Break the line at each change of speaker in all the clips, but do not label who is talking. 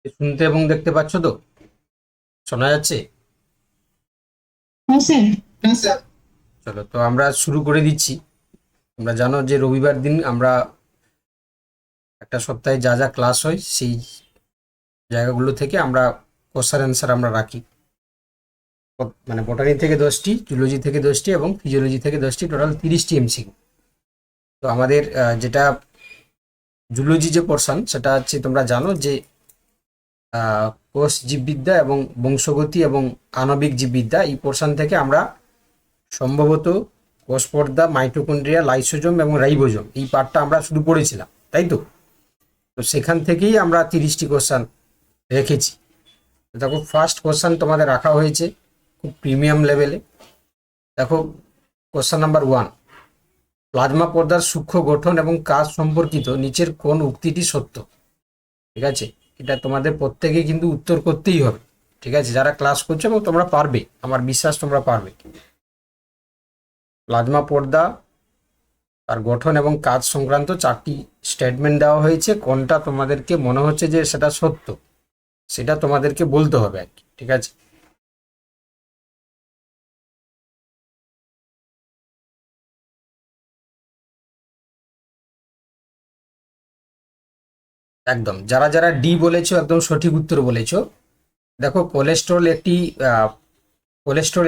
শুনতে এবং দেখতে পাচ্ছ তো? শোনা যাচ্ছে?
হ্যাঁ স্যার। হ্যাঁ স্যার।
চলো তো আমরা শুরু করে দিচ্ছি। তোমরা জানো যে রবিবার দিন আমরা একটা সপ্তাহে যা যা ক্লাস হয় সেই জায়গাগুলো থেকে আমরা কোশ্চেন অ্যান্সার আমরা রাখি। মানে বটানি থেকে 10টি, জুলজি থেকে 10টি এবং ফিজিওলজি থেকে 10টি, টোটাল 30টি এমসিকিউ। তো আমাদের যেটা জুলজি যে পোর্শন সেটা হচ্ছে তোমরা জানো যে কোষ জীববিদ্যা এবং বংশগতি এবং আণবিক জীববিদ্যা এই পোর্শন থেকে আমরা সম্ভবত কোষ পর্দা, মাইটোকন্ড্রিয়া, লাইসোজোম এবং রাইবোজোম এই পার্টটা আমরা শুধু পড়েছিলাম, তাই তো? তো সেখান থেকেই আমরা 30টি কোশ্চেন রেখেছি। দেখো ফার্স্ট কোশ্চেন তোমাদের রাখা হয়েছে খুব প্রিমিয়াম লেভেলে। দেখো কোশ্চেন নাম্বার 1, প্লাজমা পর্দার সূক্ষ্ম গঠন এবং কাজ সম্পর্কিত নিচের কোন উক্তিটি সত্য? ঠিক আছে, এটা তোমাদের প্রত্যেকে কিন্তু উত্তর করতেই হবে। ঠিক আছে, যারা ক্লাস করছো এবং তোমরা পারবে, আমার বিশ্বাস তোমরা পারবে। প্লাজমা পর্দা, তার গঠন এবং কাজ সংক্রান্ত 4টি স্টেটমেন্ট দেওয়া হয়েছে। কোনটা তোমাদেরকে মনে হচ্ছে যে সেটা সত্য, সেটা তোমাদেরকে বলতে হবে আর কি। ঠিক আছে, একদম যারা যারা ডি বলেছো একদম সঠিক উত্তর বলেছো। দেখো কোলেস্ট্রল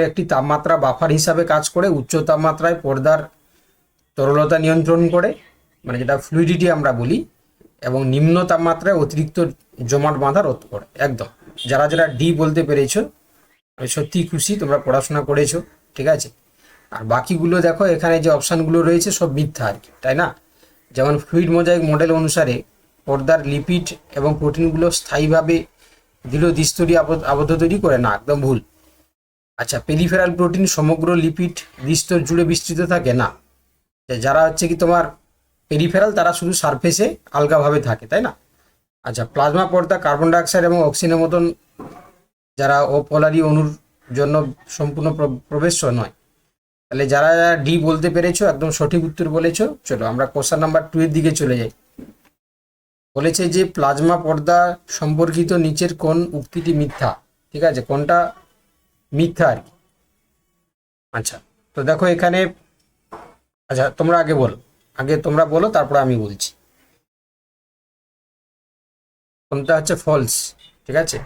একটি তাপমাত্রা বাফার হিসাবে কাজ করে, উচ্চ তাপমাত্রায় পর্দার তরলতা নিয়ন্ত্রণ করে, মানে যেটা ফ্লুইডিটি আমরা বলি, এবং নিম্ন তাপমাত্রায় অতিরিক্ত জমাট বাঁধা রোধ করে। একদম যারা যারা ডি বলতে পেরেছো আমি সত্যিই খুশি, তোমরা পড়াশোনা করেছো। ঠিক আছে, আর বাকিগুলো দেখো এখানে যে অপশানগুলো রয়েছে সব মিথ্যা আর কি, তাই না? যেমন ফ্লুইড মোজাইক মডেল অনুসারে পর্দার লিপিড এবং প্রোটিনগুলো স্থায়ীভাবে দৃঢ় দ্বিস্তরী আবদ্ধ তৈরি করে না, একদম ভুল। আচ্ছা, পেরিফেরাল প্রোটিন সমগ্র লিপিড দ্বিস্তর জুড়ে বিস্তৃত থাকে না। যারা হচ্ছে কি তোমার পেরিফেরাল তারা শুধু সারফেসে আলগাভাবে থাকে, তাই না? আচ্ছা, প্লাজমা পর্দা কার্বন ডাইঅক্সাইড এবং অক্সিজেনের মতন যারা অপোলারি অণুর জন্য সম্পূর্ণ প্রবেশ্য নয়। তাহলে যারা যারা ডি বলতে পেরেছো একদম সঠিক উত্তর বলেছো। চলো আমরা কোশ্চেন নাম্বার 2 এর দিকে চলে যাই। বলেছে যে প্লাজমা পর্দা সম্পর্কিত নিচের কোন উক্তিটি মিথ্যা? ঠিক আছে, কোনটা মিথ্যা আর কি। আচ্ছা, তো দেখো এখানে, আচ্ছা তোমরা আগে বলো, আগে তোমরা বলো তারপরে আমি বলছি কোনটা হচ্ছে ফলস। ঠিক আছে,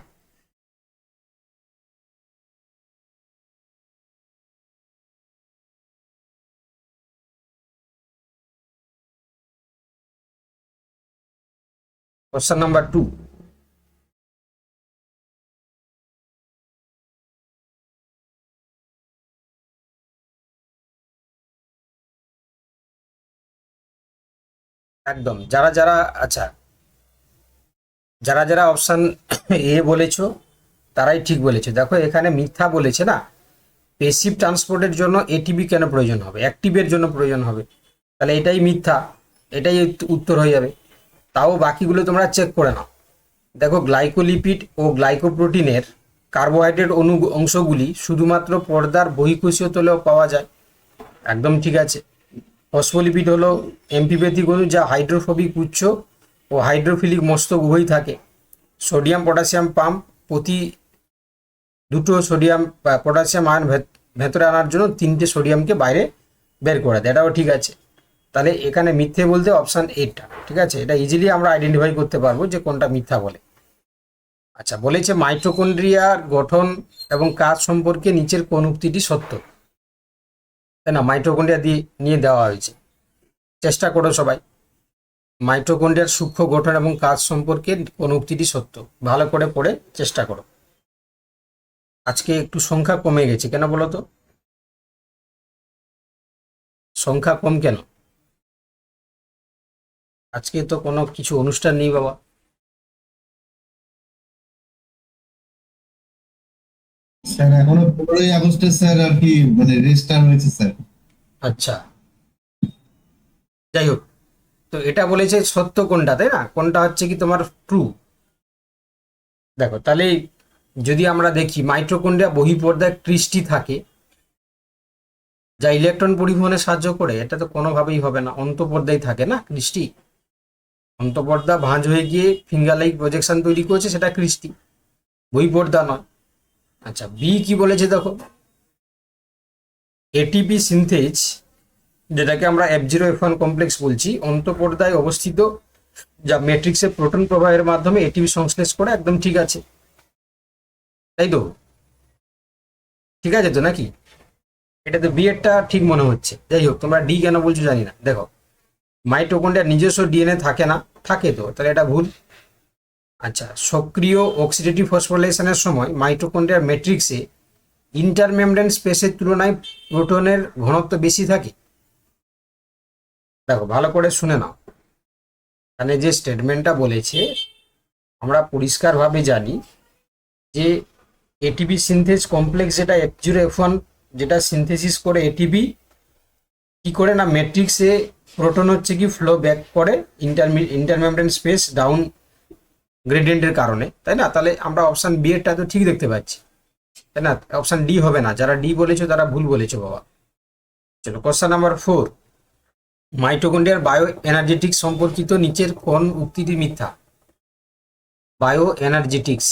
কোশ্চেন নাম্বার 2, একদম যারা যারা, আচ্ছা যারা যারা অপশান এ বলেছো তারাই ঠিক বলেছে। দেখো এখানে মিথ্যা বলেছে না, পেসিভ ট্রান্সপোর্টের জন্য এটিপি কেন প্রয়োজন হবে, অ্যাক্টিভের জন্য প্রয়োজন হবে, তাহলে এটাই মিথ্যা, এটাই উত্তর হয়ে যাবে। তাও বাকিগুলো তোমরা চেক করে নাও। দেখো গ্লাইকোলিপিড ও গ্লাইকোপ্রোটিনের কার্বোহাইড্রেট অংশগুলি শুধুমাত্র পর্দার বহিঃকোষীয় তলেও পাওয়া যায়, একদম ঠিক আছে। ফসফোলিপিড হলো এমপিপ্যাথিক অণু যা হাইড্রোফোবিক উচ্চ ও হাইড্রোফিলিক মস্তক উভয়ই থাকে। সোডিয়াম পটাশিয়াম পাম্প প্রতি দুটো সোডিয়াম পটাশিয়াম আয়ন ভেতরে আনার জন্য 3টে সোডিয়ামকে বাইরে বের করে দেয়, এটাও ঠিক আছে। তাহলে এখানে মিথ্যে বলতে অপশান এটা ঠিক আছে, এটা ইজিলি আমরা আইডেন্টিফাই করতে পারবো যে কোনটা মিথ্যা বলে। আচ্ছা, বলেছে মাইটোকন্ড্রিয়ার গঠন এবং কাজ সম্পর্কে নিচের কোন উক্তিটি সত্য? তাই না, মাইটোকন্ড্রিয়া দিয়ে নিয়ে দেওয়া হয়েছে। চেষ্টা করো সবাই, মাইটোকন্ড্রিয়ার সূক্ষ্ম গঠন এবং কাজ সম্পর্কে কোন উক্তিটি সত্য, ভালো করে পড়ে চেষ্টা করো। আজকে একটু সংখ্যা কমে গেছে কেন বলো তো? সংখ্যা কম কেন? আজকে তো কোনো কিছু অনুষ্ঠান নেই বাবা।
স্যার এখনো 15ই আগস্টে স্যার আর কি মানে রেজিস্টার হয়েছে স্যার।
আচ্ছা, যাই হোক, তো এটা বলেছে সত্য কোনটা, তাই না? কোনটা হচ্ছে কি তোমার ট্রু। দেখো তাহলে যদি আমরা দেখি মাইটোকন্ড্রিয়া বহিঃপর্দায় ক্রিস্টি থাকে যা ইলেকট্রন পরিবহনে সাহায্য করে, এটা তো কোনোভাবেই হবে না, অন্তঃপর্দায় থাকে না ক্রিস্টি। অন্তঃপর্দা ভাঁজ হয়ে গিয়ে ফিঙ্গার লাইক প্রজেকশন তৈরি করছে, সেটা ক্রিস্টি, বহিঃপর্দা নয়। আচ্ছা, বি কি বলেছে দেখো, এটিপি সিনথেজ, যেটাকে আমরা F0F1 কমপ্লেক্স বলছি, অন্তঃপর্দায় অবস্থিত, যা ম্যাট্রিক্সে প্রোটন প্রবাহের মাধ্যমে এটিপি সংশ্লেষ করে, একদম ঠিক আছে, তাই তো? ঠিক আছে তো নাকি? এটা তো বি এরটা ঠিক মনে হচ্ছে। যাই হোক, তোমরা ডি কেন বলছো জানি না। দেখো, মাইটোকন্ড্রিয়ার নিজস্ব ডিএনএ থাকে না, থাকে তো, তাহলে এটা ভুল। আচ্ছা, সক্রিয় অক্সিডেটিভ ফসফোরিলেশনের সময় মাইটোকন্ড্রিয়ার ম্যাট্রিক্সে ইন্টারমেমব্রেন স্পেসের তুলনায় প্রোটনের ঘনত্ব বেশি থাকে। দেখো, ভালো করে শুনে নাও, এখানে যে স্টেটমেন্টটা বলেছে আমরা পরিষ্কারভাবে জানি যে এটিপি সিনথেস কমপ্লেক্স, যেটা F0F1 যেটা সিনথেসিস করে এটিপি কি করে না, ম্যাট্রিক্সে প্রোটন হচ্ছে কি ফ্লো ব্যাক করে ইন্টারমেমব্রেন স্পেস ডাউন গ্রেডিয়েন্টের কারণে, তাই না? তাহলে আমরা অপশন বি এরটা তো ঠিক দেখতে পাচ্ছি, তাই না? অপশন ডি হবে না, যারা ডি বলেছো তারা ভুল বলেছো বাবা। চলো, কোশ্চেন নাম্বার 4, মাইটোকন্ড্রিয়ার বায়ো এনার্জেটিক্স সম্পর্কিত নিচের কোন উক্তিটি মিথ্যা? বায়ো এনার্জেটিক্স,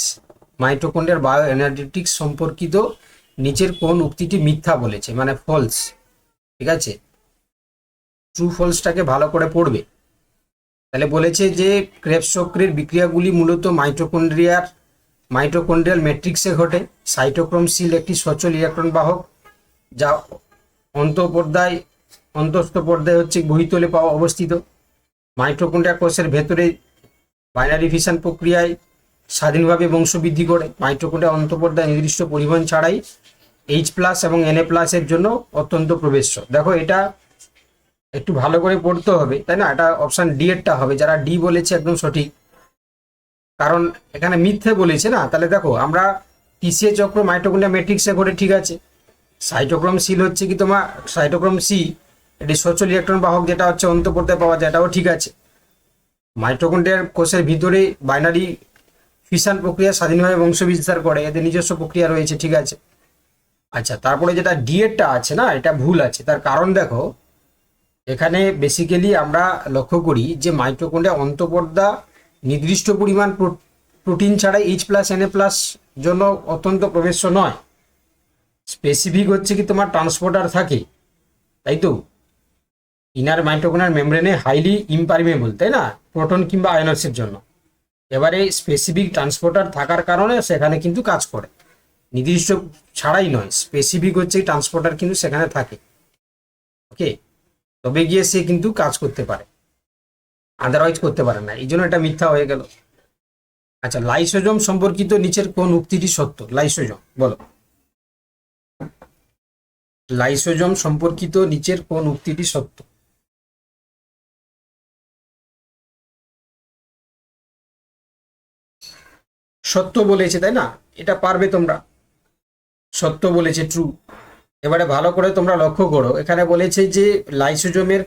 মাইটোকন্ড্রিয়ার বায়ো এনার্জেটিক্স সম্পর্কিত নিচের কোন উক্তিটি মিথ্যা বলেছে, মানে ফলস। ঠিক আছে, ট্রু ফলসটাকে ভালো করে পড়বে। তাহলে বলেছে যে ক্রেবস চক্রের বিক্রিয়াগুলি মূলত মাইটোকন্ড্রিয়াল ম্যাট্রিক্সে ঘটে। সাইটোক্রোম সিল একটি সচল ইলেকট্রন বাহক, যা অন্তঃস্থ পর্দায় হচ্ছে বহিতলে পাওয়া অবস্থিত। মাইটোকন্ড্রিয়া কোষের ভেতরে বাইনারি ফিশন প্রক্রিয়ায় স্বাধীনভাবে বংশবৃদ্ধি করে। মাইটোকন্ড্রিয়া অন্তঃপর্দায় নির্দিষ্ট পরিমাণ ছাড়াই H+ এবং Na+ এর জন্য অত্যন্ত প্রবেশ্য। দেখো, এটা একটু ভালো করে পড়তে হবে, তাই না? এটা অপশন ডি এরটা হবে, যারা ডি বলেছে একদম সঠিক, কারণ এখানে মিথ্যে বলেছে না। তাহলে দেখো, আমরা টিসিএ চক্র মাইটোকন্ড্রিয়া ম্যাট্রিক্সে ঘটে, ঠিক আছে। সাইটোক্রোম সিল হচ্ছে কি তোমার, সাইটোক্রোম সি এটি সচল ইলেকট্রন বাহক, যেটা হচ্ছে অন্তঃপর্দায় পাওয়া যায়, এটাও ঠিক আছে। মাইটোকন্ড্রিয়ার কোষের ভিতরে বাইনারি ফিশন প্রক্রিয়া স্বাধীনভাবে বংশবিস্তার করে, এদের নিজস্ব প্রক্রিয়া রয়েছে, ঠিক আছে। আচ্ছা, তারপরে যেটা ডি এরটা আছে না, এটা ভুল আছে। তার কারণ দেখো, এখানে বেসিক্যালি আমরা লক্ষ্য করি যে মাইটোকন্ড্রিয়া অন্তঃপর্দা নির্দিষ্ট পরিমাণ প্রোটিন ছাড়াই H+ Na+ জন্য অত্যন্ত প্রবেশ্য নয়। স্পেসিফিক হচ্ছে কি তোমার ট্রান্সপোর্টার থাকে, তাই তো? ইনার মাইটোকন্ড্রিয়াল মেমব্রেনে হাইলি ইমপারমেবল, তাই না, প্রোটন কিংবা আয়নসের জন্য। এবারে স্পেসিফিক ট্রান্সপোর্টার থাকার কারণে সেখানে কিন্তু কাজ করে, নির্দিষ্ট ছাড়াই নয়, স্পেসিফিক হচ্ছে ট্রান্সপোর্টার কিন্তু সেখানে থাকে, ওকে, তবে গিয়ে সে কিন্তু কাজ করতে পারে, আদারওয়াইজ করতে পারে না, এই জন্য এটা মিথ্যা হয়ে গেল। আচ্ছা, লাইসোজোম সম্পর্কিত নিচের কোন উক্তিটি সত্য? লাইসোজোম বলো, লাইসোজোম সম্পর্কিত নিচের কোন উক্তিটি সত্য? সত্য বলেছে, তাই না? এটা পারবে তোমরা, সত্য বলেছে, ট্রু। এবারে ভালো করে তোমরা লক্ষ্য করো, এখানে বলেছে যে লাইসোজোমের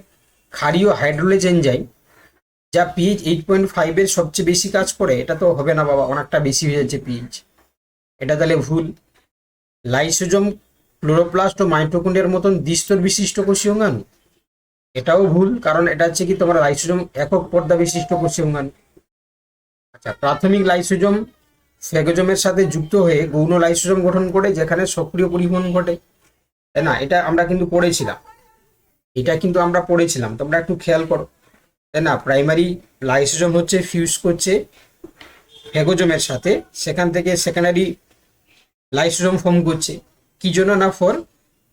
ক্ষারীয় হাইড্রোলেজ এনজাইম, যা pH 8.5 এর সবচেয়ে বেশি কাজ করে, এটা তো হবে না বাবা, অনেকটা বেশি হয়ে যাচ্ছে pH, এটা তাহলে ভুল। লাইসোজোম ক্লোরোপ্লাস্ট ও মাইটোকন্ড্রিয়ার মতন দ্বিস্তর বিশিষ্ট কোষীয় অঙ্গাণু, এটাও ভুল, কারণ এটা হচ্ছে কি তোমার লাইসোজোম একক পর্দা বিশিষ্ট কোষীয় অঙ্গাণু। আচ্ছা, প্রাথমিক লাইসোজোম ফেগোজোমের সাথে যুক্ত হয়ে গৌণ লাইসোজোম গঠন করে, যেখানে সক্রিয় পরিবহন ঘটে, তাই না? এটা আমরা কিন্তু পড়েছিলাম, তোমরা একটু খেয়াল করো, তাই না? প্রাইমারি লাইসোজোম হচ্ছে ফিউজ করছে ফেগোজোমের সাথে, সেখান থেকে সেকেন্ডারি লাইসোজোম ফর্ম করছে, কি জন্য না, ফর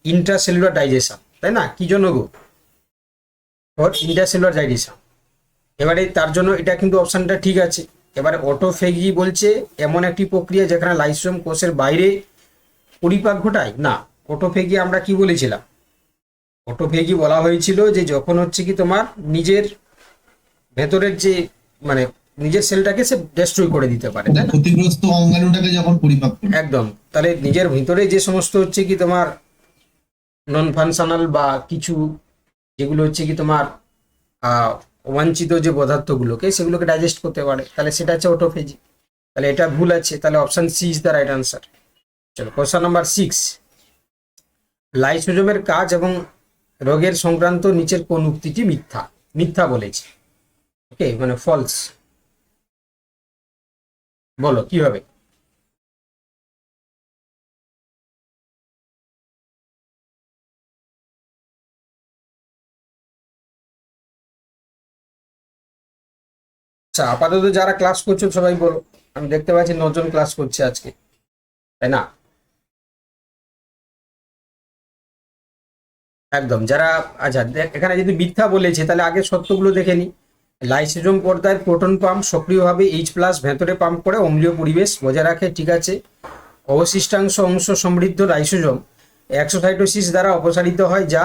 ইন্ট্রাসেলুলার ডাইজেশন, তাই না? কি জন্য গো? For intracellular digestion. এবারে তার জন্য এটা কিন্তু অপশনটা ঠিক আছে। এবারে অটোফেগি বলছে এমন একটি প্রক্রিয়া যেখানে লাইসোজোম কোষের বাইরে পরিপাক ঘটায় না। অটোফেগি আমরা কি বলেছিলাম? অটোফেগি বলা হয়েছিল যে যখন হচ্ছে কি তোমার নিজের ভেতরের যে মানে নিজের সেলটাকে সে ডেস্ট্রয় করে দিতে পারে, তাই না?
ক্ষতিগ্রস্ত অঙ্গাণুটাকে যখন পরিপাক করে।
একদম। তাহলে নিজের ভিতরে যে সমস্ত হচ্ছে কি তোমার নন ফাংশনাল বা কিছু যেগুলো হচ্ছে কি তোমার অবাঞ্ছিত যে পদার্থগুলোকে, সেগুলোকে ডাইজেস্ট করতে পারে, তাহলে সেটা হচ্ছে অটোফেজি। তাহলে এটা ভুল আছে, তাহলে option C is the right answer. চলো, কোশ্চেন নাম্বার 6, লাইসোজোমের কাজ এবং রোগের সংক্রান্ত নিচের কোন উক্তিটি মিথ্যা বলেছে? ওকে, মানে ফলস। বলো কি হবে? আচ্ছা, আপাতত যারা ক্লাস করছো সবাই বলো। আমি দেখতে পাচ্ছি 9 জন ক্লাস করছে আজকে, তাই না? একদম। যারা, আচ্ছা দেখ, এখানে যদি মিথ্যা বলেছে তাহলে আগে সত্যগুলো দেখে নি। লাইসোজোম পর্দায় প্রোটন পাম্প সক্রিয়ভাবে H+ ভেতরে পাম্প করে অম্লীয় পরিবেশ বজায় রাখে, ঠিক আছে। অবশিষ্টাংশ অংশ সমৃদ্ধ লাইসোজোম এক্সোসাইটোসিস দ্বারা অপসারিত হয়, যা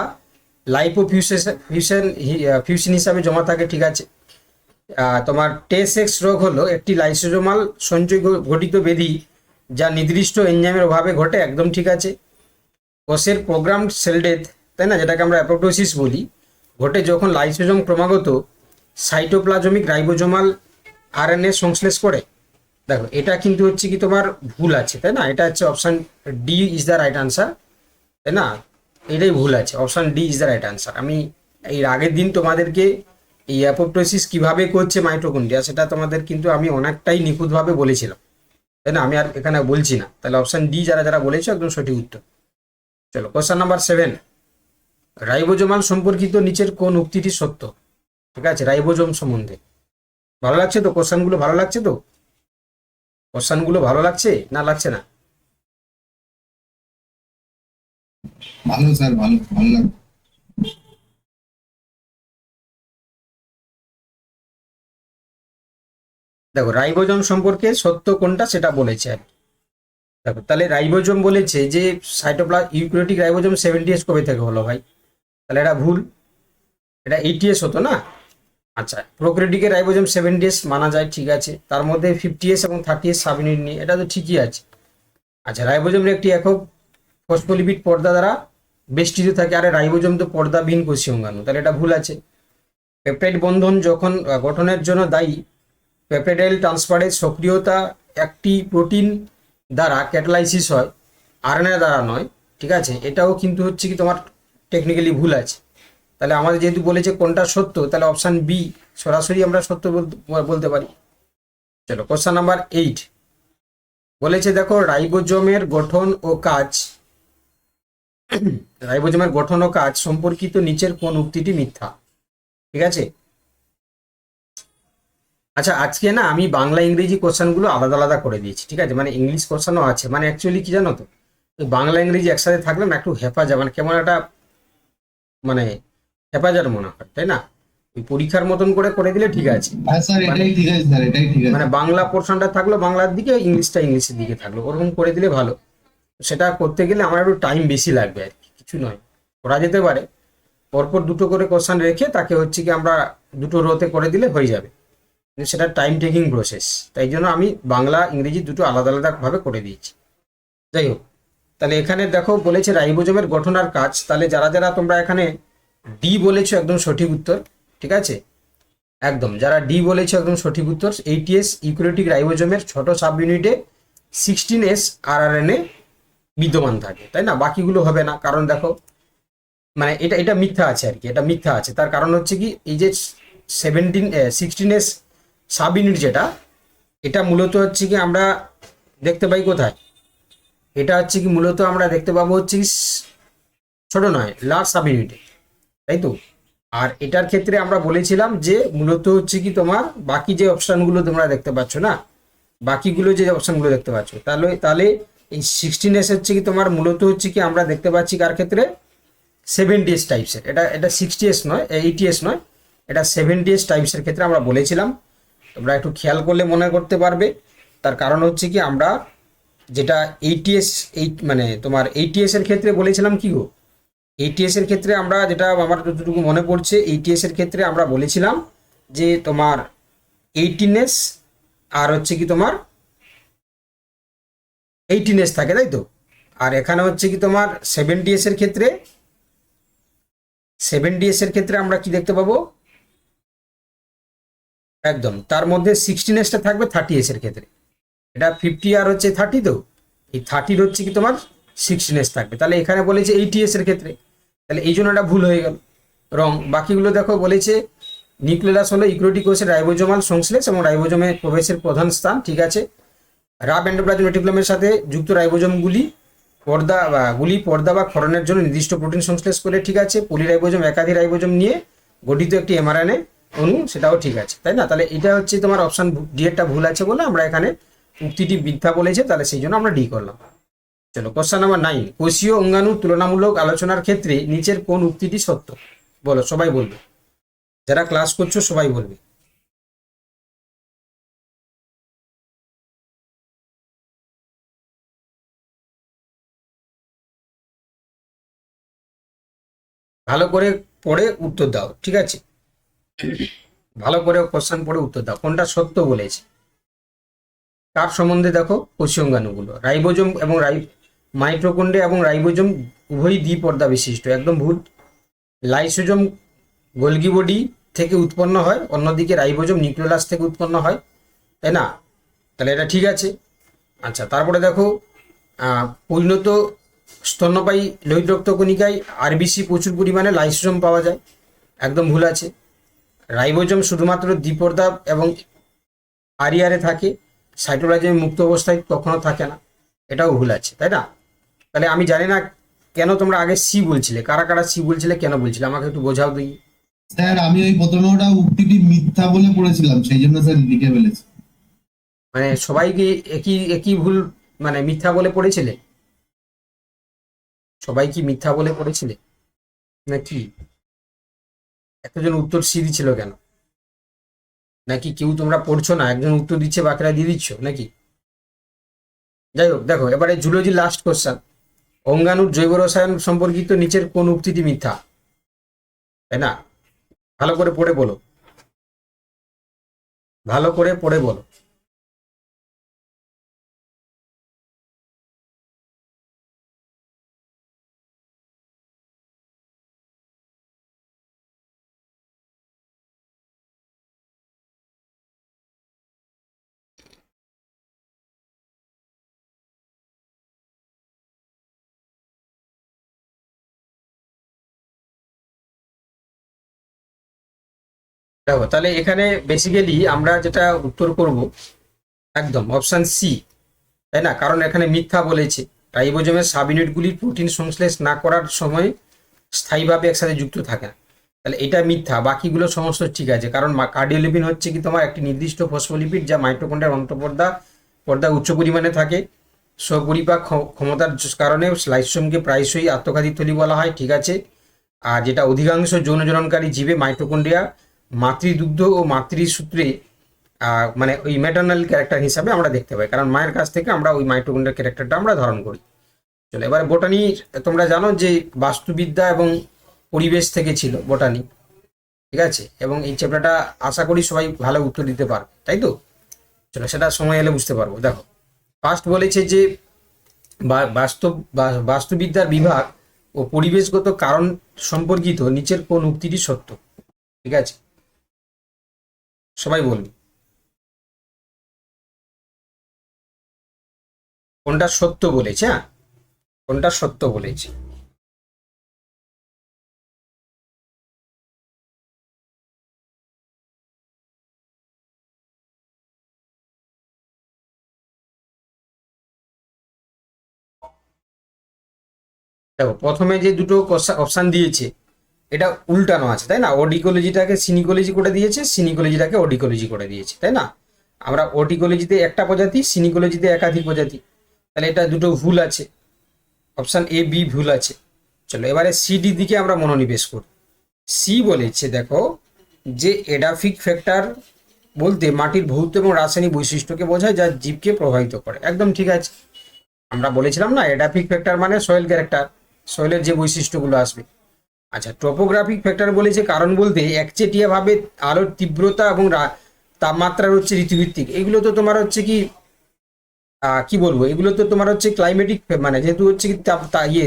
ফিউশন হিসাবে জমা থাকে, ঠিক আছে। তোমার টেসেক্স রোগ হলো একটি লাইসোজোমাল সঞ্চয় ঘটিত ব্যাধি যা নির্দিষ্ট এনজাইমের অভাবে ঘটে, একদম ঠিক আছে। কোষের প্রোগ্রাম সেল ডেথ, তাই না, যেটাকে আমরা অ্যাপোপ্টোসিস বলি, ঘটে যখন লাইসোজোম ক্রমাগত সাইটোপ্লাজমিক রাইবোজোমাল আরএনএ সংশ্লেষ করে। দেখো এটা কিন্তু হচ্ছে কি তোমার ভুল আছে, তাই না? এটা হচ্ছে option D is the right answer, তাই না? এটাই ভুল আছে, option D is the right answer. আমি এর আগের দিন তোমাদেরকে এই অ্যাপোপ্টোসিস কিভাবে করছে মাইটোকন্ড্রিয়া, সেটা তোমাদের কিন্তু আমি অনেকটাই নিখুঁতভাবে বলেছিলাম, তাই না? আমি আর এখানে বলছি না। তাহলে অপশান ডি যারা যারা বলেছো একদম সঠিক উত্তর। চলো কোশ্চেন নাম্বার 7। রাইবোজোমাল সম্পর্কিত নিচের কোন উক্তিটি সত্য? ঠিক আছে, রাইবোজোম সম্বন্ধে। ভালো লাগছে তো কোশ্চেনগুলো? ভালো লাগছে তো? কোশ্চেনগুলো ভালো লাগছে না লাগছে না?
ভালো স্যার, ভালো ভালো লাগবে।
দেখো রাইবোজোম সম্পর্কে সত্য কোনটা সেটা বলেছে আর কি। দেখো তাহলে রাইবোজোম বলেছে যে ইউক্যারিওটিক রাইবোজোম 70s কবে থেকে হলো ভাই? তাহলে এটা ভুল, এটা 80s হতো না। আচ্ছা, প্রোক্যারিওটিকের রাইবোজোম 70s মানা যায়, ঠিক আছে। তার মধ্যে 50s এবং 30s সাব ইউনিট নিয়ে, এটা তো ঠিকই আছে। আচ্ছা, রাইবোজোমের একটি একক ফসফোলিপিড পর্দা দ্বারা বেষ্টিত থাকে, আরে রাইবোজোম তো পর্দাবিহীন কোষীয় অঙ্গাণু, তাহলে এটা ভুল আছে। পেপটাইড বন্ধন যখন গঠনের জন্য দায়ী, পেপটাইড ট্রান্সফারের সক্রিয়তা একটি প্রোটিন দ্বারা ক্যাটালাইসিস হয়, আরএনএ দ্বারা নয়, ঠিক আছে। এটাও কিন্তু হচ্ছে কি তোমার টেকনিক্যালি ভুল আছে। তাহলে আমাদের যেহেতু বলেছে কোনটা সত্য, তাহলে অপশান বি সরাসরি আমরা সত্য বলতে পারি। চলো কোশ্চেন নাম্বার 8 বলেছে, দেখো রাইবোজোমের গঠন ও কাজ রাইবোজোমের গঠন ও কাজ সম্পর্কিত নিচের কোন উক্তিটি মিথ্যা? ঠিক আছে। আচ্ছা, আজকে না আমি বাংলা ইংরেজি কোশ্চেনগুলো আলাদা আলাদা করে দিয়েছি, ঠিক আছে। মানে ইংলিশ কোশ্চেনও আছে, মানে অ্যাকচুয়ালি কি জানো তো, ওই বাংলা ইংরেজি একসাথে থাকলে না একটু হেফাজত, মানে কেমন একটা মানে হেফাজত মনে হয়, তাই না? ওই পরীক্ষার মতন করে করে দিলে ঠিক আছে।
হ্যাঁ স্যার,
মানে
এটাই ঠিক আছে স্যার, এটাই ঠিক আছে।
মানে বাংলা পোর্শনটা থাকলো বাংলার দিকে, ইংলিশটা ইংলিশের দিকে থাকলো, ওরকম করে দিলে ভালো। সেটা করতে গেলে আমার একটু টাইম বেশি লাগবে আর কি, কিছু নয়, করা যেতে পারে। পরপর দুটো করে কোশ্চেন রেখে তাকে হচ্ছে কি আমরা দুটো রোতে করে দিলে হয়ে যাবে, কিন্তু সেটা টাইম টেকিং প্রসেস। তাই জন্য আমি বাংলা ইংরেজি দুটো আলাদা আলাদা ভাবে করে দিয়েছি। যাই হোক, তাহলে এখানে দেখো বলেছে রাইবোজোমের গঠন আর কাজ, তাহলে যারা যারা তোমরা এখানে ডি বলেছো একদম সঠিক উত্তর, ঠিক আছে। একদম, যারা ডি বলেছো একদম সঠিক উত্তর। 80s ইউক্যারিওটিক রাইবোজোমের ছোট সাব ইউনিটে 16s আরআরএনএ বিদ্যমান থাকে, তাই না? বাকিগুলো হবে না, কারণ দেখো মানে এটা এটা মিথ্যা আছে আর কি, এটা মিথ্যা আছে। তার কারণ হচ্ছে কি, এই যে 16s সাব ইউনিট যেটা, এটা মূলত হচ্ছে কি আমরা দেখতে পাই কোথায়? এটা হচ্ছে কি মূলত আমরা দেখতে পাবো হচ্ছে কি ছোট নয়, লার্জ সাব ইউনিটে, তাই তো। আর এটার ক্ষেত্রে আমরা বলেছিলাম যে মূলত হচ্ছে কি তোমার বাকি যে অপশানগুলো তোমরা দেখতে পাচ্ছ না, বাকিগুলো যে অপশানগুলো দেখতে পাচ্ছ, তাহলে তাহলে এই 16s হচ্ছে কি তোমার মূলত হচ্ছে কি আমরা দেখতে পাচ্ছি কার ক্ষেত্রে? 70s টাইপসের। এটা এটা 60s নয়, 80s নয়, এটা 70s টাইপসের ক্ষেত্রে আমরা বলেছিলাম। তোমরা একটু খেয়াল করলে মনে করতে পারবে। তার কারণ হচ্ছে কি আমরা যেটা 80s মানে তোমার 80s এর ক্ষেত্রে বলেছিলাম কি গো, 80s এর ক্ষেত্রে আমরা যেটা আমার যতটুকু মনে পড়ছে, 80s এর ক্ষেত্রে আমরা বলেছিলাম যে তোমার 18s আর হচ্ছে কি তোমার 18s থাকে, তাই তো। আর এখানে হচ্ছে কি তোমার 70s এর ক্ষেত্রে 70s এর ক্ষেত্রে আমরা কি দেখতে পাবো? একদম, তার মধ্যে 16sটা থাকবে 30s এর ক্ষেত্রে। এটা 50 আর হচ্ছে 30, তো এই 30 হচ্ছে কি তোমার 16s থাকবে। তাহলে এখানে বলেছে 80s এর ক্ষেত্রে, তাহলে এই জন্য এটা ভুল হয়ে গেল রং। বাকিগুলো দেখো বলেছে নিউক্লিয়াস হলো ইউক্যারিওটিক কোষের রাইবোজোমাল সংশ্লেষ এবং রাইবোজোমে প্রবেশের প্রধান স্থান, ঠিক আছে। রাব এন্ডোপ্লাজম রেটিকুলামের সাথে যুক্ত রাইবোজোমগুলি পর্দা বা ক্ষরণের জন্য নির্দিষ্ট প্রোটিন সংশ্লেষ করে, ঠিক আছে। পলিরাইবোজোম একাধিক রাইবোজোম নিয়ে গঠিত একটি এমআরএনএ অণু, সেটাও ঠিক আছে, তাই না? তাহলে এটা হচ্ছে তোমার অপশন ডি এরটা ভুল আছে বলে আমরা এখানে উক্তিটি মিথ্যা বলেছে, তাহলে সেই জন্য আমরা ডি করলাম। চলো কোশ্চেন নাম্বার 9, কোষীয় অঙ্গাণু তুলনামূলক আলোচনার ক্ষেত্রে নিচের কোন উক্তিটি সত্য? বলো, সবাই বলবে, যারা ক্লাস করছো সবাই বলবে। ভালো করে পড়ে উত্তর দাও, ঠিক আছে? ভালো করে কোশ্চেন পড়ে উত্তর দাও, কোনটা সত্য বলেছে। তার সম্বন্ধে দেখো, কোষীয় অঙ্গাণুগুলো রাইবোজোম এবং মাইটোকন্ড্রিয়া এবং রাইবোজোম উভয়ই দ্বিপর্দা বিশিষ্ট, একদম ভুল। লাইসোজোম গোলগি বডি থেকে উৎপন্ন হয়, অন্যদিকে রাইবোজোম নিউক্লিয়াস থেকে উৎপন্ন হয়, তাই না? তাহলে এটা ঠিক আছে। আচ্ছা, তারপরে দেখো পরিণত স্তন্যপায়ী লোহিত রক্তকণিকায় আরবিসি প্রচুর পরিমাণে লাইসোজোম পাওয়া যায়, একদম ভুল আছে। রাইবোজোম শুধুমাত্র দ্বিপর্দা এবং আরিয়ারে থাকে, সাইটোপ্লাজমে মুক্ত অবস্থায় কখনো থাকে না, এটাও ভুল আছে, তাই না? তাহলে আমি জানি না কেন তোমরা আগে সি বলছিলে, কারা কারা সি বলছিলে, কেন বলছিলে, আমাকে একটু বোঝাও দিই।
স্যার আমি ওই প্রথমে ওটা উক্তিটি মিথ্যা বলে পড়েছিলাম, সেই জন্য স্যার লিখে ফেলেছি।
মানে সবাই কি একই একই ভুল, মানে মিথ্যা বলে পড়েছিলে? সবাই কি মিথ্যা বলে পড়েছিলে নাকি? এতজন উত্তর সি দিচ্ছিল কেন? নাকি কেউ তোমরা পড়ছো না, একজন উত্তর দিচ্ছে বাকিরা দিয়ে দিচ্ছ নাকি? যাই হোক, দেখো এবারে জুলজি লাস্ট কোশ্চেন, অঙ্গাণুর জৈব রসায়ন সম্পর্কিত নিচের কোন উক্তিটি মিথ্যা? তাই না? ভালো করে পড়ে বলো, ভালো করে পড়ে বলো। দেখো তাহলে এখানে বেসিক্যালি আমরা যেটা উত্তর করব একদম অপশন সি, তাই না? কারণ এখানে মিথ্যা বলেছে, রাইবোজোমের সাব ইউনিটগুলি প্রোটিন সংশ্লেষ না করার সময় স্থায়ীভাবে একসাথে যুক্ত থাকে না, তাহলে এটা মিথ্যা। বাকিগুলো সমস্ত ঠিক আছে, কারণ কার্ডিওলিপিন হচ্ছে কি তোমার একটি নির্দিষ্ট ফসফোলিপিড যা মাইটোকন্ড্রিয়ার পর্দা উচ্চ পরিমাণে থাকে, স্বপরিপাক ক্ষমতার কারণে লাইসোসোমকে প্রায়শই আত্মঘাতী থলি বলা হয়, ঠিক আছে। আর যেটা অধিকাংশ যৌন জননকারী জীবে মাইটোকন্ড্রিয়া মাতৃদুগ্ধ ও মাতৃসূত্রে মানে ওই ম্যাটার্নাল ক্যারেক্টার হিসাবে আমরা দেখতে পাই, কারণ মায়ের কাছ থেকে আমরা ওই মাইটোকন্ড্রিয়ার ক্যারেক্টারটা আমরা ধারণ করি। চলো এবার বোটানি, তোমরা জানো যে বাস্তুবিদ্যা এবং পরিবেশ থেকে ছিল বোটানি, ঠিক আছে। এবং এই চ্যাপ্টারটা আশা করি সবাই ভালো উত্তর দিতে পারবে, তাই তো? চলো সেটা সময় এলে বুঝতে পারবো। দেখো ফার্স্ট বলেছে যে বাস্তুবিদ্যার বিভাগ ও পরিবেশগত কারণ সম্পর্কিত নিচের কোন উক্তিটি সত্য? ঠিক আছে, সবাই বলবে কোনটা সত্য বলেছে, হ্যাঁ কোনটা সত্য বলেছে। দেখো প্রথমে যে দুটো অপশান দিয়েছে এটা উল্টানো আছে, তাই না? অডিকোলজিটাকে সিনিকোলজি করে দিয়েছে, সিনিকোলজিটাকে অডিকোলজি করে দিয়েছে, তাই না? আমরা অডিকোলজিতে একটা প্রজাতি, সিনিকোলজিতে একাধিক প্রজাতি, তাহলে এটা দুটো ভুল আছে, অপশান এ বি ভুল আছে। চলো এবারে সিডি দিকে আমরা মনোনিবেশ করি। সি বলেছে দেখো যে এডাফিক ফ্যাক্টর বলতে মাটির ভৌত এবং রাসায়নিক বৈশিষ্ট্যকে বোঝায় যা জীবকে প্রভাবিত করে, একদম ঠিক আছে। আমরা বলেছিলাম না এডাফিক ফ্যাক্টর মানে সয়েল ক্যারেক্টার, সয়েলের যে বৈশিষ্ট্যগুলো আসবে। আচ্ছা, ট্রপোগ্রাফিক ফ্যাক্টর বলেছে কারণ বলতে একচেটিয়াভাবে আলোর তীব্রতা এবং তাপমাত্রার হচ্ছে ঋতুভিত্তিক, এগুলো তো তোমার হচ্ছে কি কি বলবো, এগুলো তো তোমার হচ্ছে ক্লাইমেটিক, মানে যেহেতু হচ্ছে কি ইয়ে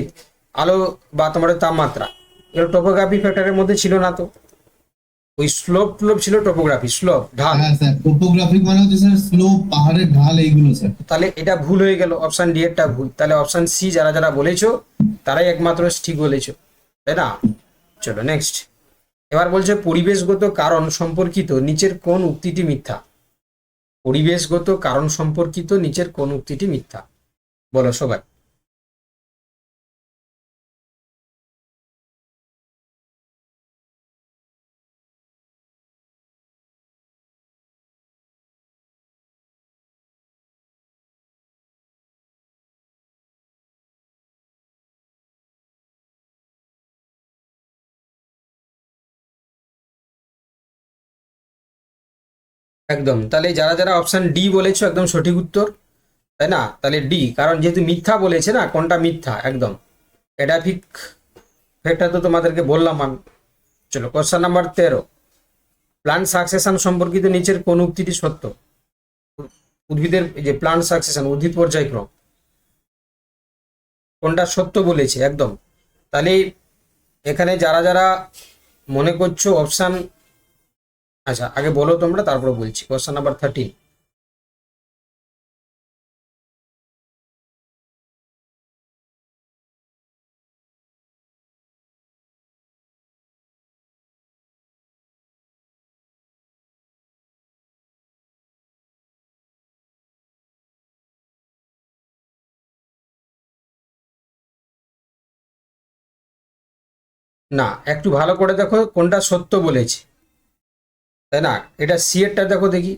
আলো বা তোমার তাপমাত্রা, এগুলো টপোগ্রাফিক ফ্যাক্টরের মধ্যে ছিল না তো। ওই স্লোপ ছিল টপোগ্রাফি, স্লোপ ঢাল।
হ্যাঁ স্যার, টোপোগ্রাফিক মানে হচ্ছে স্যার স্লোপ, পাহাড়ের ঢাল, এইগুলো স্যার।
তাহলে এটা ভুল হয়ে গেল, অপশন ডি এরটা ভুল। তাহলে অপশন সি যারা যারা বলেছো তারাই একমাত্র ঠিক বলেছো, তাই না? চলো নেক্সট। এবার বলছে পরিবেশগত কারণ সম্পর্কিত নিচের কোন উক্তিটি মিথ্যা? পরিবেশগত কারণ সম্পর্কিত নিচের কোন উক্তিটি মিথ্যা? বলো সবাই। একদম, তাহলে যারা যারা অপশন ডি বলেছো একদম সঠিক উত্তর, তাই না? তাহলে ডি, কারণ যেহেতু মিথ্যা বলেছে না, কোনটা মিথ্যা একদম, এটা ঠিক, এটা তো তোমাদেরকে বললাম আমি। চলো কোশ্চেন নাম্বার 13, প্লান্ট সাকসেশন সম্পর্কিত নিচের কোন উক্তিটি সত্য? উদ্ভিদের এই যে প্লান্ট সাকসেশন, উদ্ভিদ পর্যায়ক্রম, কোনটা সত্য বলেছে একদম। তাহলে এখানে যারা যারা মনে করছো অপশান, আচ্ছা আগে বলো তোমরা, তারপরে বলছি। কোশ্চেন নাম্বার 13, না একটু ভালো করে দেখো কোনটা সত্য বলেছে, তাই না? এটা সি এরটা দেখো দেখি।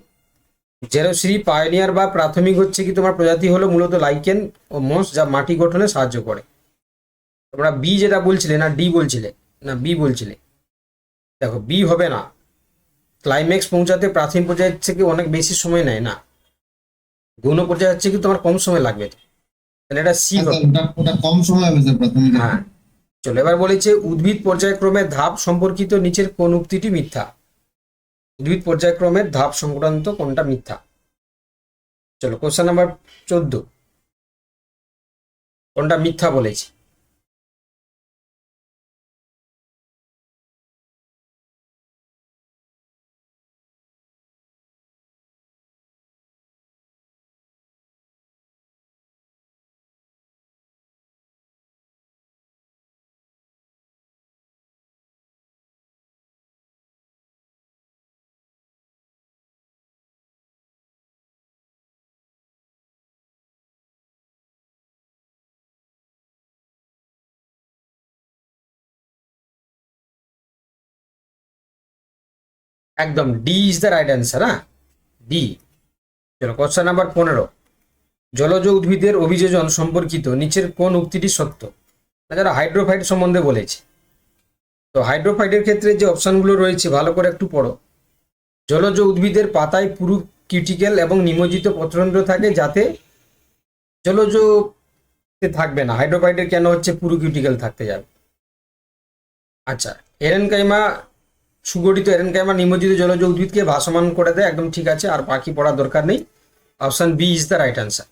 জেরোসিরি পায়োনিয়ার বা প্রাথমিক হচ্ছে কি তোমার প্রজাতি হলো মূলত লাইকেন ও মস, যা মাটি গঠনে সাহায্য করে। তোমরা বি যেটা বলছিলে না ডি বলছিলে, না বি বলছিলে, দেখো বি হবে না। ক্লাইম্যাক্স পৌঁছাতে প্রাথমিক পর্যায়ের থেকে অনেক বেশি সময় নেয় না, গৌণ পর্যায়ে হচ্ছে কি তোমার কম সময় লাগবে, তাহলে এটা সি
স্যার
হবে।
ওটা ওটা কম সময় হবে স্যার প্রাথমিকের
হ্যাঁ,
থেকে।
চলো এবার বলেছে উদ্ভিদ পর্যায়ক্রমের ধাপ সম্পর্কিত নিচের কোন উক্তিটি মিথ্যা? উদ্ভিদ পর্যায়ক্রমের ধাপ সংক্রান্ত কোনটা মিথ্যা? চলো কোশ্চেন নাম্বার 14, কোনটা মিথ্যা বলেছে? একদম D is the right answer. হ্যাঁ, ডি। চলো কোশ্চেন নাম্বার 15, জলজ উদ্ভিদের অভিযোজন সম্পর্কিত নিচের কোন উক্তিটি সত্য? না, যারা হাইড্রোফাইট সম্বন্ধে বলেছে, তো হাইড্রোফাইটের ক্ষেত্রে যে অপশনগুলো রয়েছে ভালো করে একটু পড়ো। জলজ উদ্ভিদের পাতায় পুরু কিউটিকেল এবং নিমজ্জিত পত্ররন্ধ্র থাকে, যাতে জলজ থাকবে না। হাইড্রোফাইটের কেন হচ্ছে পুরু কিউটিকেল থাকতে যাবে? আচ্ছা, এরেনকাইমা, সুগঠিত এরেনকাইমা নিমজ্জিত জলজ উদ্ভিদকে ভাসমান করে দেয়, একদম ঠিক আছে, আর বাকি পড়ার দরকার নেই। Option B is the right answer.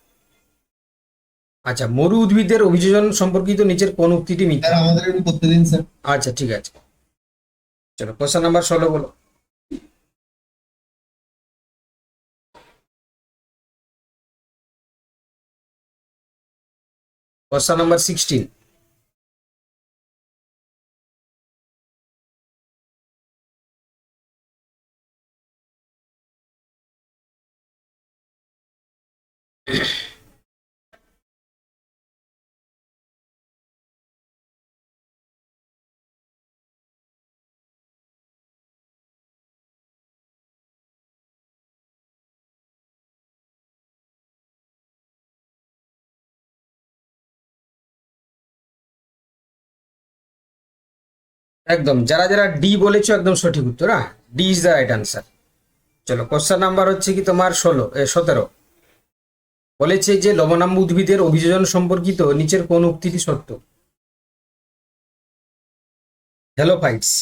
আচ্ছা, মরু উদ্ভিদের অভিযোজন সম্পর্কিত নিচের কোন উক্তিটি
স্যার
মিথ্যা?
আমাদের একটু করতে দিন স্যার।
আচ্ছা ঠিক আছে, চলো কোশ্চেন নাম্বার 16 বলো। কোশ্চেন নাম্বার 16, একদম যারা যারা ডি বলেছো একদম সঠিক উত্তর। হ্যাঁ, D is the right answer. চলো কোশ্চেন নাম্বার হচ্ছে কি তোমার 17, বলেছে যে লবণাম্ব উদ্ভিদের অভিযোজন সম্পর্কিত নিচের কোন উক্তিটি সত্য? হেলোফাইটস।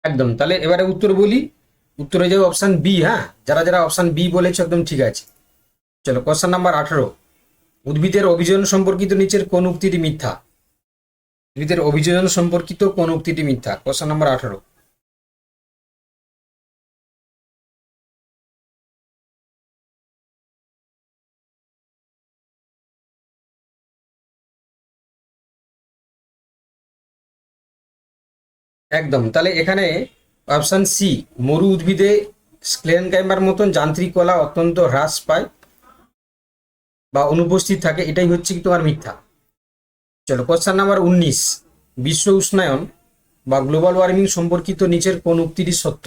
একদম, তাহলে এবারে উত্তর বলি। উত্তরে যাবে অপশন বি। হ্যাঁ, যারা যারা অপশন বি বলেছে একদম ঠিক আছে। চলো কোশ্চেন নাম্বার 18। উদ্ভিদের অভিযোজন সম্পর্কিত নিচের কোন উক্তিটি মিথ্যা? উদ্ভিদের অভিযোজন সম্পর্কিত কোন উক্তিটি মিথ্যা? Question number 18। একদম, তাহলে এখানে অপশন সি, মরু উদ্ভিদে স্ক্লেনকাইমার মতন যান্ত্রিক কলা অত্যন্ত হ্রাস পায় বা অনুপস্থিত থাকে, এটাই হচ্ছে কি তোমার মিথ্যা। চলো কোশ্চেন নাম্বার 19। বিশ্ব উষ্ণায়ন বা গ্লোবাল ওয়ার্মিং সম্পর্কিত নিচের কোন উক্তিটি সত্য?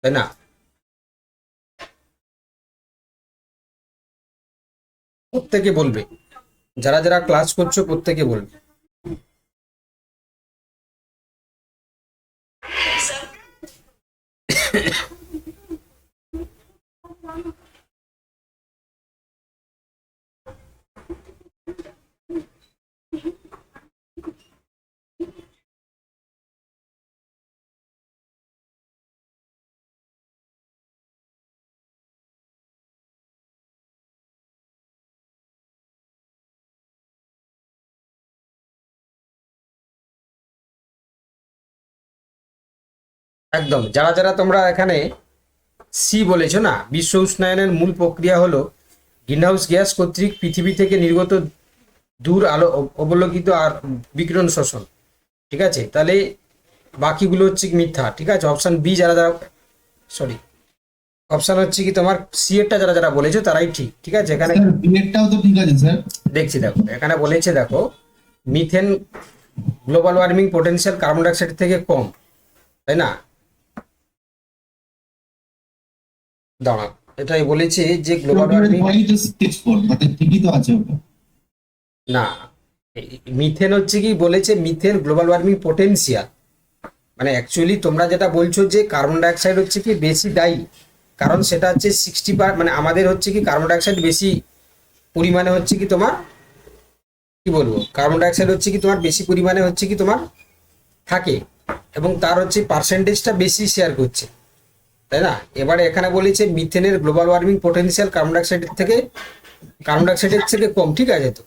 তাই না? প্রত্যেকে বলবে, যারা যারা ক্লাস করছো প্রত্যেকে বলবে। একদম, যারা যারা তোমরা এখানে সি বলেছো না, বিশ্ব উষ্ণায়নের মূল প্রক্রিয়া হলো গ্রিনহাউস গ্যাস কর্তৃক পৃথিবী থেকে নির্গত দূর আলো অবলোকিত আর বিকিরণ শোষণ। ঠিক আছে, তাহলে বাকিগুলো হচ্ছে কি মিথ্যা। ঠিক আছে, অপশন বি যারা যারা, সরি, অপশন হচ্ছে কি তোমার সি এরটা যারা যারা বলেছো তারাই ঠিক। ঠিক আছে, এখানে
স্যার বিএডটাও তো ঠিক আছে স্যার।
দেখছি, দেখো এখানে বলেছে, দেখো methane global warming potential carbon dioxide থেকে কম, তাই না? দাঁড়া, এটাই বলেছে যে গ্লোবাল ওয়ার্মিং,
ওয়াই তো স্কেচ কোড মানে ঠিকই তো আছে ওটা।
না, মিথেন হচ্ছে কি বলেছে, মিথেন গ্লোবাল ওয়ার্মিং পোটেনশিয়াল, মানে অ্যাকচুয়ালি তোমরা যেটা বলছো যে কার্বন ডাইঅক্সাইড হচ্ছে কি বেশি দায়ী, কারণ সেটা হচ্ছে 60, মানে আমাদের হচ্ছে কি কার্বন ডাইঅক্সাইড বেশি পরিমাণে হচ্ছে কি তোমার, কি বলবো, কার্বন ডাইঅক্সাইড হচ্ছে কি তোমার বেশি পরিমাণে হচ্ছে কি তোমার থাকে, এবং তার হচ্ছে পার্সেন্টেজটা বেশি শেয়ার করছে, তাই না? এবারে এখানে বলেছে মিথেনের গ্লোবাল ওয়ার্মিং পোটেনশিয়াল কার্বন ডাইঅক্সাইডের থেকে কম। ঠিক আছে, তো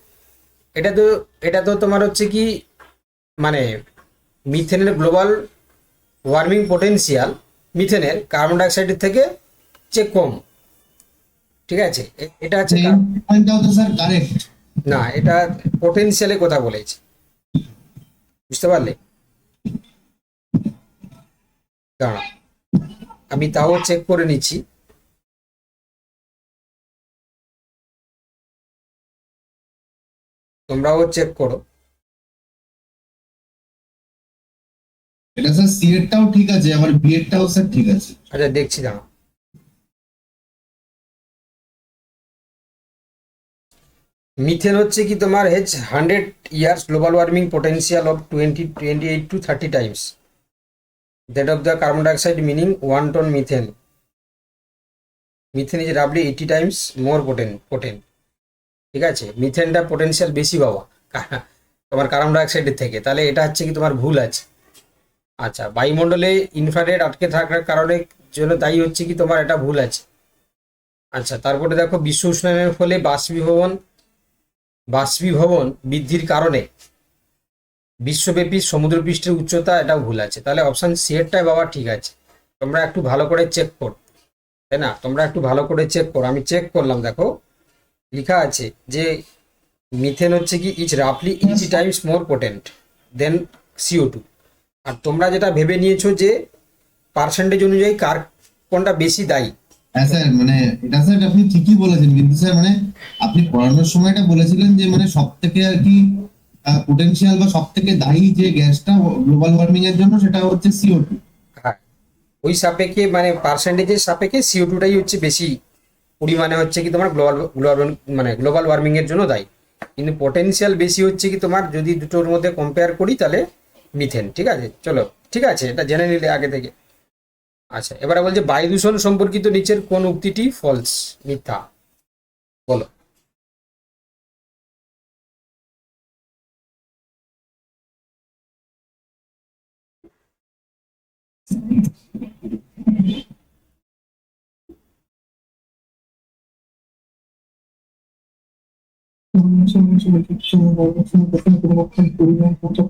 এটা তো এটা তো তোমার হচ্ছে কি, মানে মিথেনের গ্লোবাল ওয়ার্মিং পোটেনশিয়াল মিথেনের কার্বন ডাইঅক্সাইডের থেকে যে কম। ঠিক আছে, এটা হচ্ছে
এই পয়েন্টটাও তো স্যার কারেক্ট।
না, এটা পোটেনশিয়ালের কথা বলেছে, বুঝতে পারলে? দাঁড়া, আমি তাও চেক করে নিচ্ছি, তোমরাও চেক করো।
এটা স্যার সি এরটাও ঠিক আছে, আবার বি এরটাও স্যার ঠিক আছে।
আচ্ছা দেখছি, দাঁড়া। মিথেন হচ্ছে কি তোমার 100 years global warming potential of 28 to 30 times that of the carbon dioxide, meaning 1 ton methane. Methane is roughly 80 times more potent. ঠিক আছে, মিথেনটা পোটেনশিয়াল বেশি পাওয়া তোমার কার্বন ডাইঅক্সাইডের থেকে, তাহলে এটা হচ্ছে কি তোমার ভুল আছে। আচ্ছা, বায়ুমণ্ডলে ইনফ্রারেড আটকে থাকার কারণে জন্য দায়ী হচ্ছে কি তোমার, এটা ভুল আছে। আচ্ছা, তারপরে দেখো বিশ্ব উষ্ণায়নের ফলে বাষ্পীভবন বৃদ্ধির কারণে বিশ্বব্যাপী সমুদ্রপৃষ্ঠের উচ্চতা, এটাও ভুল আছে। তাহলে অপশন সি এরটাই বাবা ঠিক আছে। তোমরা একটু ভালো করে চেক করো, তাই না? তোমরা একটু ভালো করে চেক করো, আমি চেক করলাম, দেখো লেখা আছে যে মিথেন হচ্ছে কি ইজ রাফলি 80 times more potent than CO2। আর তোমরা যেটা ভেবে নিয়েছো যে পার্সেন্টেজ অনুযায়ী কার কোনটা বেশি দায়ী।
হ্যাঁ স্যার, মানে এটা স্যার আপনি ঠিকই বলেছেন, কিন্তু স্যার মানে আপনি পড়ানোর সময়টা বলেছিলেন যে মানে সব থেকে আর কি পোটেনশিয়াল বা সব থেকে দায়ী যে গ্যাসটা গ্লোবাল ওয়ার্মিং এর জন্য সেটা হচ্ছে CO2।
হ্যাঁ, ওই সাপেক্ষে মানে পার্সেন্টেজের সাপেক্ষে CO2টাই হচ্ছে বেশি পরিমাণে হচ্ছে কি তোমার গ্লোবাল গ্লোবাল মানে গ্লোবাল ওয়ার্মিং এর জন্য দায়ী, কিন্তু পটেনশিয়াল বেশি হচ্ছে কি তোমার, যদি দুটোর মধ্যে কম্পেয়ার করি তাহলে মিথেন। ঠিক আছে, চলো ঠিক আছে, এটা জেনে নিলে আগে থেকে। আচ্ছা, এবারে বলছে বায়ু দূষণ সম্পর্কিত নিচের কোন উক্তিটি ফলস, মিথ্যা? বলো।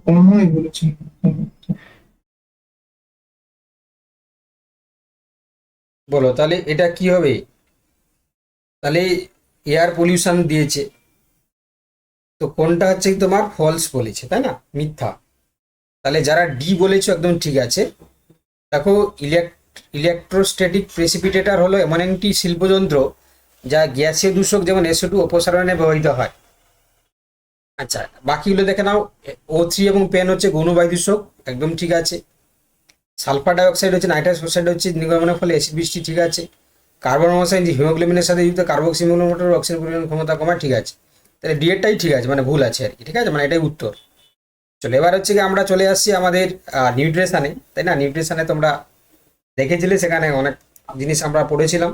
কর্মই বলেছেন।
বলো তাহলে এটা কি হবে? তাহলে এয়ার পলিউশন দিয়েছে, তো কোনটা হচ্ছে কি তোমার ফলস বলেছে, তাই না, মিথ্যা। তাহলে যারা ডি বলেছো একদম ঠিক আছে। দেখো, ইলেকট্রোস্ট্যাটিক প্রেসিপিটেটর হলো এমন একটি শিল্পযন্ত্র যা গ্যাসীয় দূষক যেমন SO2 অপসারণে ব্যবহৃত হয়। আচ্ছা, বাকিগুলো দেখে নাও। O3 এবং পেন হচ্ছে গৌণ দূষক, একদম ঠিক আছে। সালফার ডাইঅক্সাইড হচ্ছে নাইট্রাস অক্সাইড হচ্ছে নির্গমনের ফলে অ্যাসিড বৃষ্টি, ঠিক আছে। কার্বন মনোক্সাইড হিমোগ্লোবিনের সাথে যুক্ত কার্বক্সি হিমোগ্লোবিনের অক্সিজেন পরিবহন ক্ষমতা কমায়, ঠিক আছে। তাহলে ডিএটাই ঠিক আছে, মানে ভুল আছে আর কি, ঠিক আছে, মানে এটাই উত্তর। চলো এবার হচ্ছে কি আমরা চলে আসছি আমাদের নিউট্রিশনে, তাই না। নিউট্রিশনে তোমরা দেখেছিলে, সেখানে অনেক জিনিস আমরা পড়েছিলাম।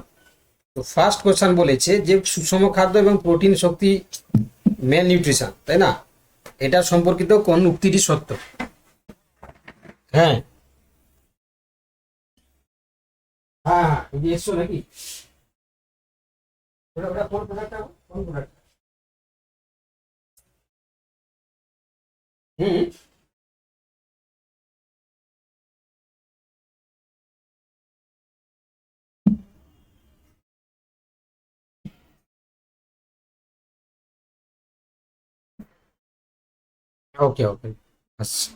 তো ফার্স্ট কোশ্চেন বলেছে যে সুষম খাদ্য এবং প্রোটিন শক্তি মেল নিউট্রিশন, তাই না, এটা সম্পর্কিত কোন উক্তিটি সত্য? হ্যাঁ হ্যাঁ হ্যাঁ, এই যে এসছো নাকি? ওটা কোন প্রোডাক্টটা, কোন প্রোডাক্ট? হুম। ওকে ওকে। আচ্ছা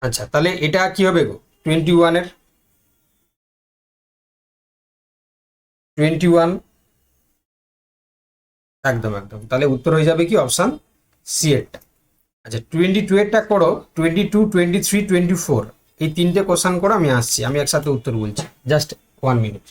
আচ্ছা, তাহলে এটা কি হবে গো? 21-এর 21। একদম একদম, তাহলে উত্তর হয়ে যাবে কি অপশন সি এরটা। আচ্ছা, 22-এরটা করো। 22, 23, 24, এই তিনটে কোশ্চেন করো, আমি আসছি, আমি একসাথে উত্তর বলছি, জাস্ট 1 মিনিট।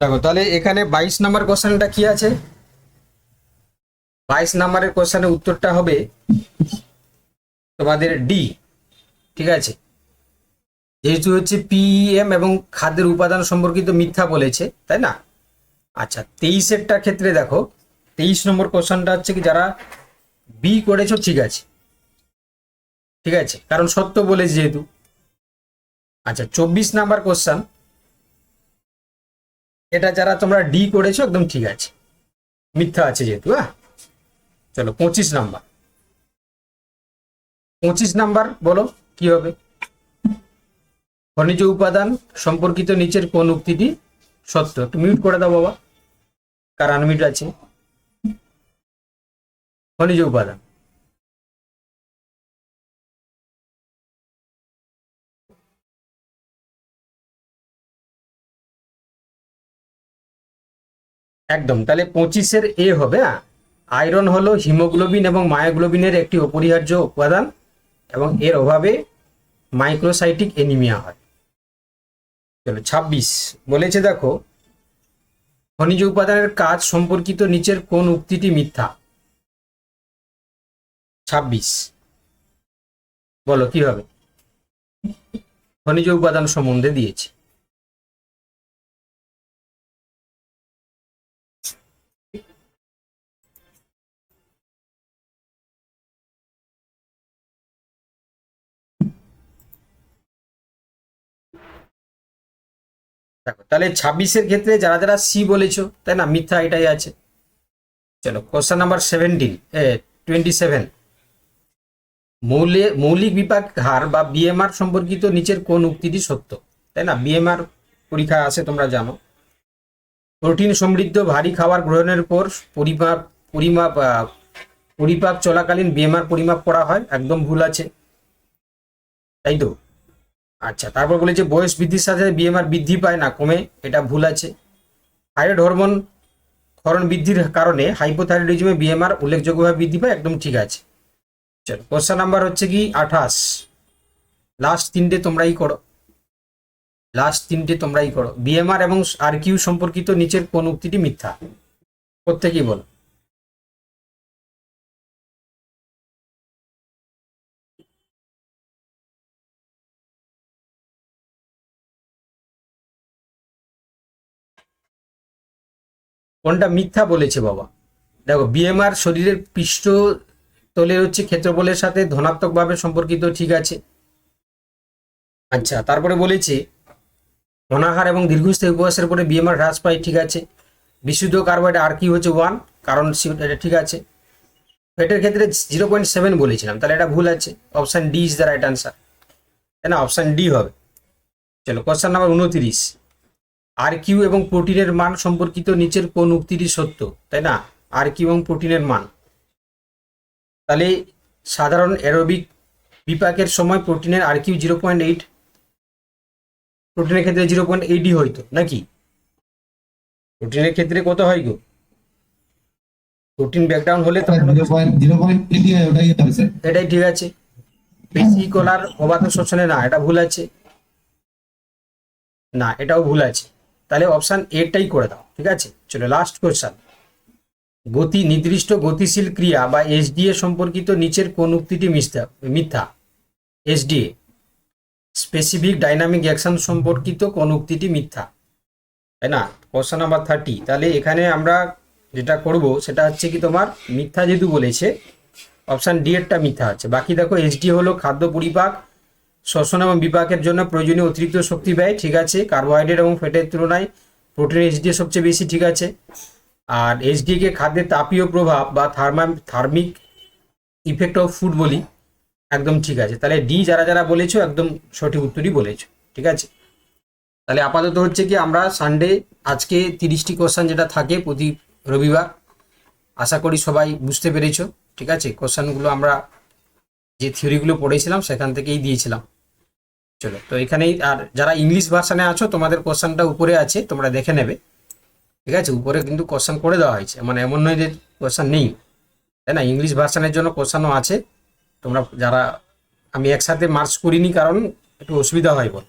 দেখো তাহলে এখানে 22 নম্বর কোশ্চেনটা কি আছে? 22 নম্বরের কোশ্চেনের উত্তরটা হবে তোমাদের ডি। ঠিক আছে, যেহেতু হচ্ছে পিএম এবং খাদ্যের উপাদান সম্পর্কিত মিথ্যা বলেছে, তাই না? আচ্ছা, 23-এরটা ক্ষেত্রে দেখো, 23 নম্বর কোশ্চেনটা হচ্ছে কি যারা বি করেছো ঠিক আছে, ঠিক আছে, কারণ সত্য বলেছে যেহেতু। আচ্ছা, 24 নম্বর কোশ্চেন, এটা যারা তোমরা ডি করেছো একদম ঠিক আছে, মিথ্যা আছে যেহেতু। হ্যাঁ, চলো 25 নম্বর। 25 নম্বর বলো কি হবে? খনিজ উপাদান সম্পর্কিত নিচের কোন উক্তিটি সত্য? একটু মিউট করে দাও বাবা, কার আনমিউট আছে। খনিজ উপাদান, একদম। তাহলে 25-এর এ হবে। হ্যাঁ, আয়রন হলো হিমোগ্লোবিন এবং মায়োগ্লোবিনের একটি অপরিহার্য উপাদান এবং এর অভাবে মাইক্রোসাইটিক এনিমিয়া হয়। চলো 26 বলেছে দেখো, খনিজ উপাদানের কাজ সম্পর্কিত নিচের কোন উক্তিটি মিথ্যা? 26 বলো কি হবে? খনিজ উপাদান সম্বন্ধে দিয়েছে। দেখো, তাহলে 26-এর ক্ষেত্রে যারা যারা সি বলেছো, তাই না, মিথ্যা এটাই আছে। চলো কোশ্চেন নাম্বার 27, মৌলিক বিপাক হার বা বিএমআর সম্পর্কিত নিচের কোন উক্তিটি সত্য? তাই না, বিএমআর পরীক্ষায় আসে, তোমরা জানো। প্রোটিন সমৃদ্ধ ভারী খাবার গ্রহণের পর পরিমাপ পরিমাপ পরিপাক চলাকালীন বিএমআর পরিমাপ করা হয়, একদম ভুল আছে, তাই তো? আচ্ছা, তারপর বলেছে বয়স বৃদ্ধির সাথে বিএমআর বৃদ্ধি পায় না, কমে, এটা ভুল আছে। থাইরয়েড হরমোন ক্ষরণ বৃদ্ধির কারণে হাইপোথাইরয়েডিজমে বিএমআর উল্লেখযোগ্যভাবে বৃদ্ধি পায়, একদম ঠিক আছে। চলো কোশ্চেন নাম্বার হচ্ছে কি 28, লাস্ট তিনটে তোমরাই করো, বিএমআর এবং আর কিউ সম্পর্কিত নিচের কোন উক্তিটি মিথ্যা? প্রত্যেকেই বলো। কোনটা মিথ্যা বলেছে বাবা? দেখো, বিএমআর শরীরের পৃষ্ঠতলের হচ্ছে ক্ষেত্রফলের সাথে ধনাত্মকভাবে সম্পর্কিত, ঠিক আছে। আচ্ছা, তারপরে বলেছে অনাহার এবং দীর্ঘস্থায়ী উপবাসের পরে বিএমআর হ্রাস পায়, ঠিক আছে। বিশুদ্ধ কার্বোহাইড্রেট আর কি হচ্ছে 1, কারণ এটা ঠিক আছে। ফ্যাটের ক্ষেত্রে 0.7 বলেছিলাম, তাহলে এটা ভুল আছে। Option D is the right answer, তাই না, অপশন ডি হবে। চলো কোশ্চেন নাম্বার 29, আর কিউ এবং প্রোটিনের মান সম্পর্কিত নিচের কোন উক্তিটি সত্য? তাই না, আর কিউ এবং প্রোটিনের মান। তাহলে সাধারণ অ্যারোবিক বিপাকের সময় প্রোটিনের আর কিউ 0.8, প্রোটিনের ক্ষেত্রে 0.8ই হয়তো নাকি? প্রোটিনের ক্ষেত্রে কত হয় গো? প্রোটিন ব্রেকডাউন হলে তখন
0.80 হয়, ওটাই হবে স্যার।
এটাই ঠিক আছে। পেশিকলার অবাধ শোষণে না, এটা ভুল আছে, না এটাও ভুল আছে। তাহলে অপশন এটাই করে দাও, ঠিক আছে। চলো লাস্ট কোশ্চেন, নির্দিষ্ট গতিশীল ক্রিয়া বা এসডিএ সম্পর্কিত নিচের কোন উক্তিটি মিথ্যা? এসডিএ, স্পেসিফিক ডাইনামিক অ্যাকশন সম্পর্কিত কোন উক্তিটি মিথ্যা? তাই না, কোশ্চেন নাম্বার 30। তাহলে এখানে আমরা যেটা করব সেটা হচ্ছে কি, তোমার মিথ্যা যেহেতু বলেছে, অপশান ডি এরটা মিথ্যা আছে। বাকি দেখো, এসডি হলো খাদ্য পরিপাক, শ্বসন এবং বিপাকের জন্য প্রয়োজনীয় অতিরিক্ত শক্তি ব্যয়, ঠিক আছে। কার্বোহাইড্রেট এবং ফ্যাটের তুলনায় প্রোটিনের এসডিএ সবচেয়ে বেশি, ঠিক আছে। আর এসডি কে খাদ্যের তাপীয় প্রভাব বা থার্মিক ইফেক্ট অফ ফুড বলি, একদম ঠিক আছে। তাহলে ডি যারা যারা বলেছো একদম সঠিক উত্তরই বলেছো, ঠিক আছে। তাহলে আপাতত হচ্ছে কি, আমরা সানডে আজকে 30টি কোশ্চেন যেটা থাকে প্রতি রবিবার, আশা করি সবাই বুঝতে পেরেছো, ঠিক আছে। কোশ্চেনগুলো আমরা যে থিওরিগুলো পড়েছিলাম সেখান থেকেই দিয়েছিলাম। চলো, তো এখানেই। আর যারা ইংলিশ ভার্সানে আছো, তোমাদের কোশ্চেনটা উপরে আছে, তোমরা দেখে নেবে, ঠিক আছে। উপরে কিন্তু কোশ্চেন করে দেওয়া হয়েছে, মানে এমন নয় যে কোশ্চেন নেই, তাই না। ইংলিশ ভার্সানের জন্য কোশ্চেনও আছে। তোমরা যারা, আমি একসাথে মার্চ করিনি কারণ একটু অসুবিধা হয় বল।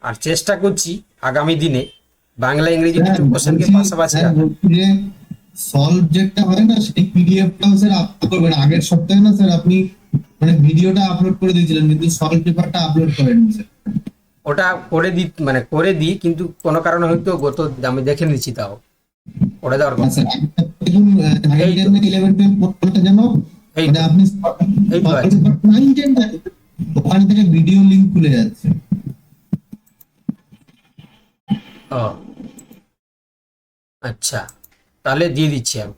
আর চেষ্টা করছি আগামী দিনে বাংলা ইংরেজি দুটো কোশ্চেনকে পাশাপাশি
সলভ যেটা হয় না সেই পিডিএফটাও স্যার আপলোড করবেন। আগের সপ্তাহে না স্যার আপনি মানে ভিডিওটা আপলোড করে দিয়েছিলেন কিন্তু সলভ পেপারটা আপলোড করেননি স্যার।
ওটা করে দিই, কিন্তু কোনো কারণে হয়তো আমি দেখে নিচ্ছি, তাও করে দেওয়ার
না
কথা।
স্যার দেখুন 9
এই তো।
10 11 12 কোনটা যেন
এই
মানে
তো।
আপনি
এই তো আছে।
9 10 ওখান থেকে ভিডিও লিংক খুলে যাচ্ছে।
ও আচ্ছা, তাহলে দিয়ে দিচ্ছি আমি।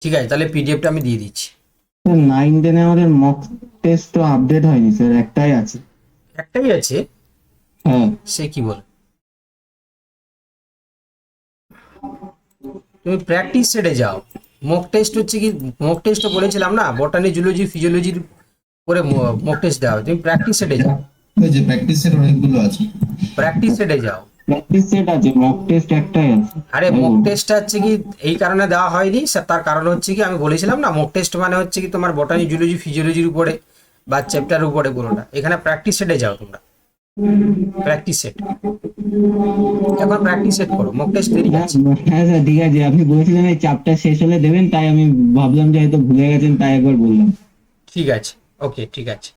ঠিক আছে, তাহলে পিডিএফটা আমি দিয়ে দিচ্ছি।
স্যার 9-10 আমাদের মক টেস্ট তো আপডেট হয়নি স্যার, একটাই আছে।
একটাই আছে,
হ্যাঁ
সে কি বলে? তুমি প্র্যাকটিস সেটে যাও। মক টেস্ট হচ্ছে কি, মক টেস্টও বলেছিলাম না, বটানি জুলজি ফিজিওলজির করে মক টেস্ট দেওয়া হয়। তুমি প্র্যাকটিস সেটে যাও,
ওই যে প্র্যাকটিসের অনেকগুলো আছে।
প্র্যাকটিস সেটে যাও।
প্র্যাকটিস সেট আছে, মক টেস্ট একটাই আছে।
আরে মক টেস্টটা হচ্ছে কি এই কারণে দেওয়া হয়নি স্যার, তার কারণ হচ্ছে কি আমি বলেছিলাম না, মক টেস্ট মানে হচ্ছে কি তোমার বটানি জুলজি ফিজিওলজির উপরে বা চ্যাপ্টারের উপরে পুরোটা। এখানে প্র্যাকটিস সেটে যাও তোমরা, প্র্যাকটিস সেট। এখন প্র্যাকটিস সেট করো, মক টেস্ট দেরি
হ্যাঁ
আছে।
হ্যাঁ স্যার ঠিক আছে, আপনি বলেছিলেন এই চ্যাপ্টার শেষ হলে দেবেন, তাই আমি ভাবলাম যে হয়তো ভুলে গেছেন, তাই একবার বললাম।
ঠিক আছে, ওকে, ঠিক আছে।